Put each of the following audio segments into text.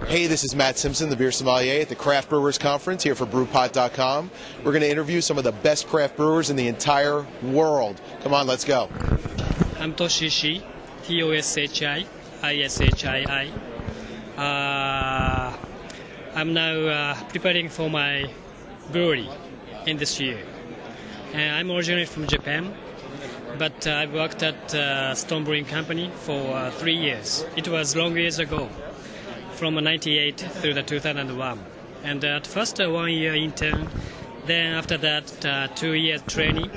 Hey, this is Matt Simpson, the beer sommelier at the Craft Brewers Conference here for BrewPot.com. We're going to interview some of the best craft brewers in the entire world. Come on, let's go. I'm Toshi Ishii, Toshi Ishii. I'm now preparing for my brewery in this year. I'm originally from Japan, but I've worked at Stone Brewing Company for 3 years. It was long years ago, from 98 through the 2001. And at first 1 year intern, then after that 2 years training.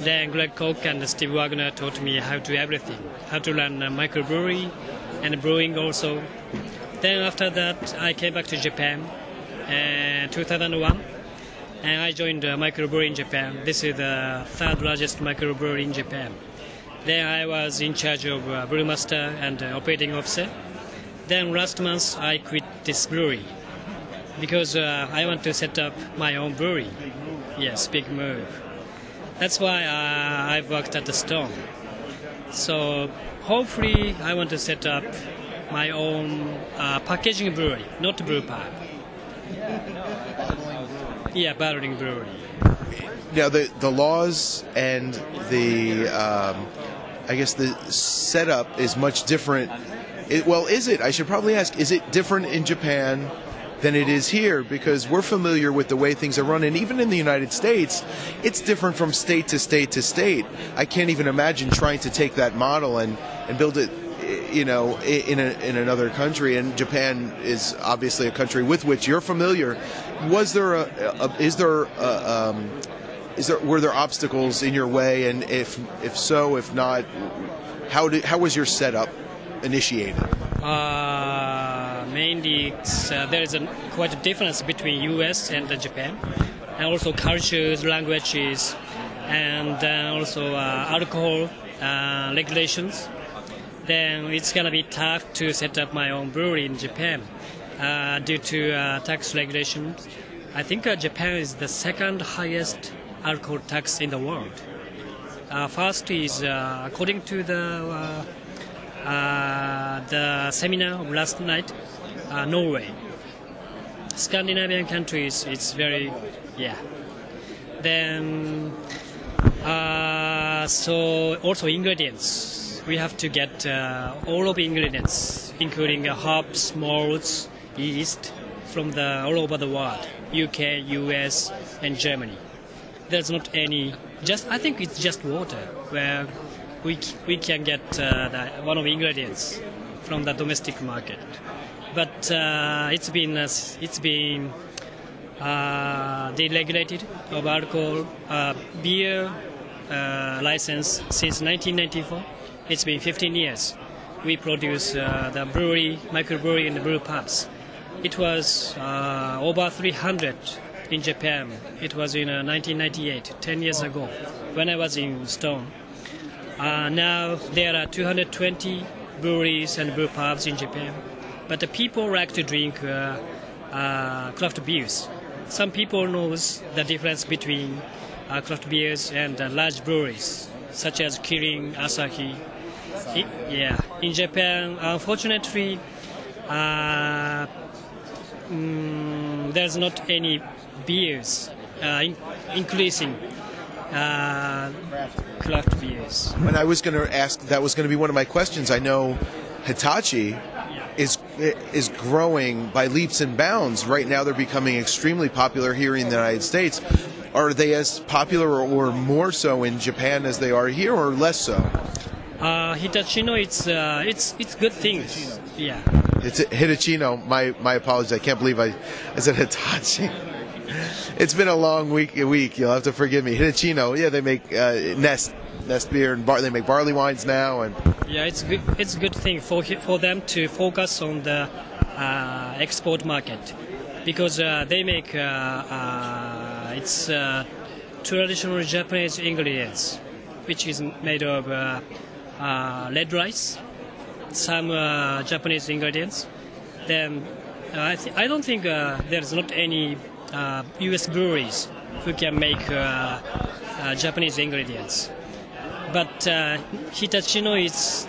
Then Greg Koch and Steve Wagner taught me how to everything, how to run a microbrewery and brewing also. Then after that I came back to Japan in 2001 and I joined a microbrewery in Japan. This is the third largest microbrewery in Japan. Then I was in charge of Brewmaster and operating officer. Then last month I quit this brewery because I want to set up my own brewery. Yes, big move. That's why I've worked at the Stone. So hopefully I want to set up my own packaging brewery, not brew pub. Yeah, bottling brewery. Now the laws and the I guess the setup is much different. Is it? I should probably ask, is it different in Japan than it is here? Because we're familiar with the way things are run, and even in the United States, it's different from state to state to state. I can't even imagine trying to take that model and build it, you know, in another country. And Japan is obviously a country with which you're familiar. Were there obstacles in your way? And if so, if not, how was your setup initiated? Mainly, there is quite a difference between U.S. and Japan, and also cultures, languages, and also alcohol regulations. Then it's gonna be tough to set up my own brewery in Japan due to tax regulations. I think Japan is the second highest alcohol tax in the world. First is according to the seminar of last night, Norway. Scandinavian countries, it's very, yeah. Then, so also ingredients. We have to get all of the ingredients, including hops, malts, yeast, from all over the world, UK, US, and Germany. There's not any, I think it's just water, where we can get one of the ingredients from the domestic market, but it's been deregulated of alcohol beer license since 1994. It's been 15 years. We produce the brewery, microbrewery, and the brew pubs. It was over 300 in Japan. It was in 1998, 10 years ago, when I was in Stone. Now there are 220 breweries and brew pubs in Japan, but the people like to drink craft beers. Some people knows the difference between craft beers and large breweries, such as Kirin, Asahi. In Japan, unfortunately, there's not any beers increasing craft beers. And I was going to ask, that was going to be one of my questions. I know Hitachi is growing by leaps and bounds. Right now they're becoming extremely popular here in the United States. Are they as popular or more so in Japan as they are here, or less so? Hitachino, it's good things. Yeah. It's Hitachino. My apologies. I can't believe I said Hitachi. It's been a long week. You'll have to forgive me. Hitachino. Yeah, they make Nest beer and they make barley wines now. And yeah, it's good. It's a good thing for them to focus on the export market, because they make it's traditional Japanese ingredients, which is made of red rice, some Japanese ingredients. Then I don't think there's not any U.S. breweries who can make Japanese ingredients. But Hitachino is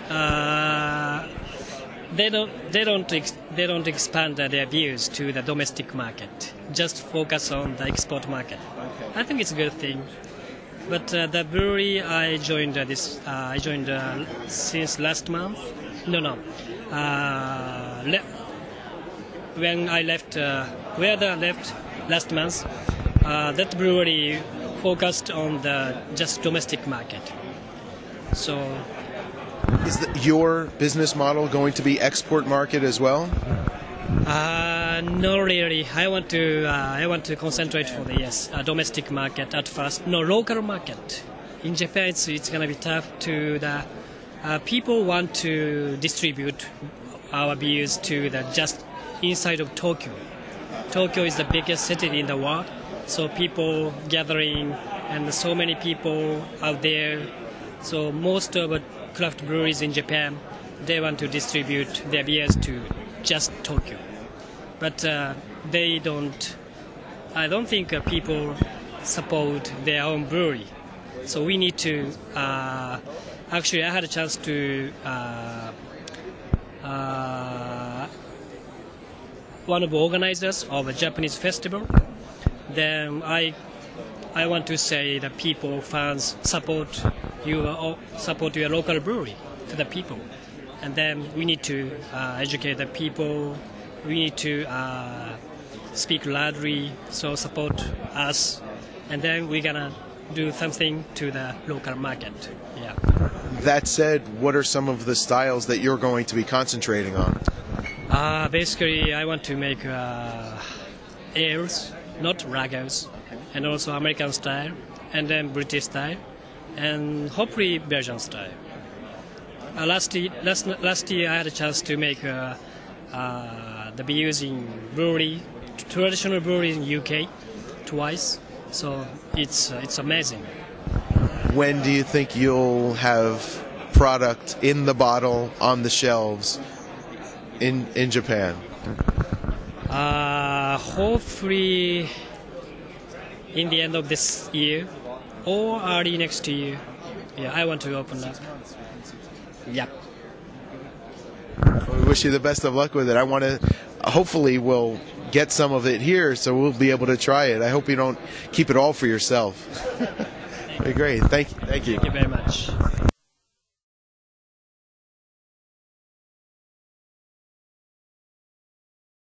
they don't expand their views to the domestic market. Just focus on the export market. I think it's a good thing. But the brewery I joined since last month. When I left, last month, that brewery focused on the just domestic market. So, is your business model going to be export market as well? No, really. I want to concentrate for the domestic market at first. No, local market. In Japan, it's gonna be tough to the people want to distribute our beers to the just inside of Tokyo. Tokyo is the biggest city in the world, so people gathering and so many people out there. So most of the craft breweries in Japan, they want to distribute their beers to just Tokyo. But they don't. I don't think people support their own brewery. So we need to. Actually, I had a chance to. One of the organizers of a Japanese festival. Then I want to say that people, fans, support your local brewery to the people, and then we need to educate the people. We need to speak loudly, so support us, and then we're gonna do something to the local market. Yeah. That said, what are some of the styles that you're going to be concentrating on? Basically, I want to make ales, not lagers, and also American style, and then British style, and hopefully Belgian style. Last year, I had a chance to make the beers in traditional brewery in UK, twice. So it's amazing. When do you think you'll have product in the bottle on the shelves in Japan? Hopefully in the end of this year or early next year. Yeah, I want to open up. Yeah. We wish you the best of luck with it. Hopefully we'll get some of it here so we'll be able to try it. I hope you don't keep it all for yourself. Great. Thank you. Thank you very much.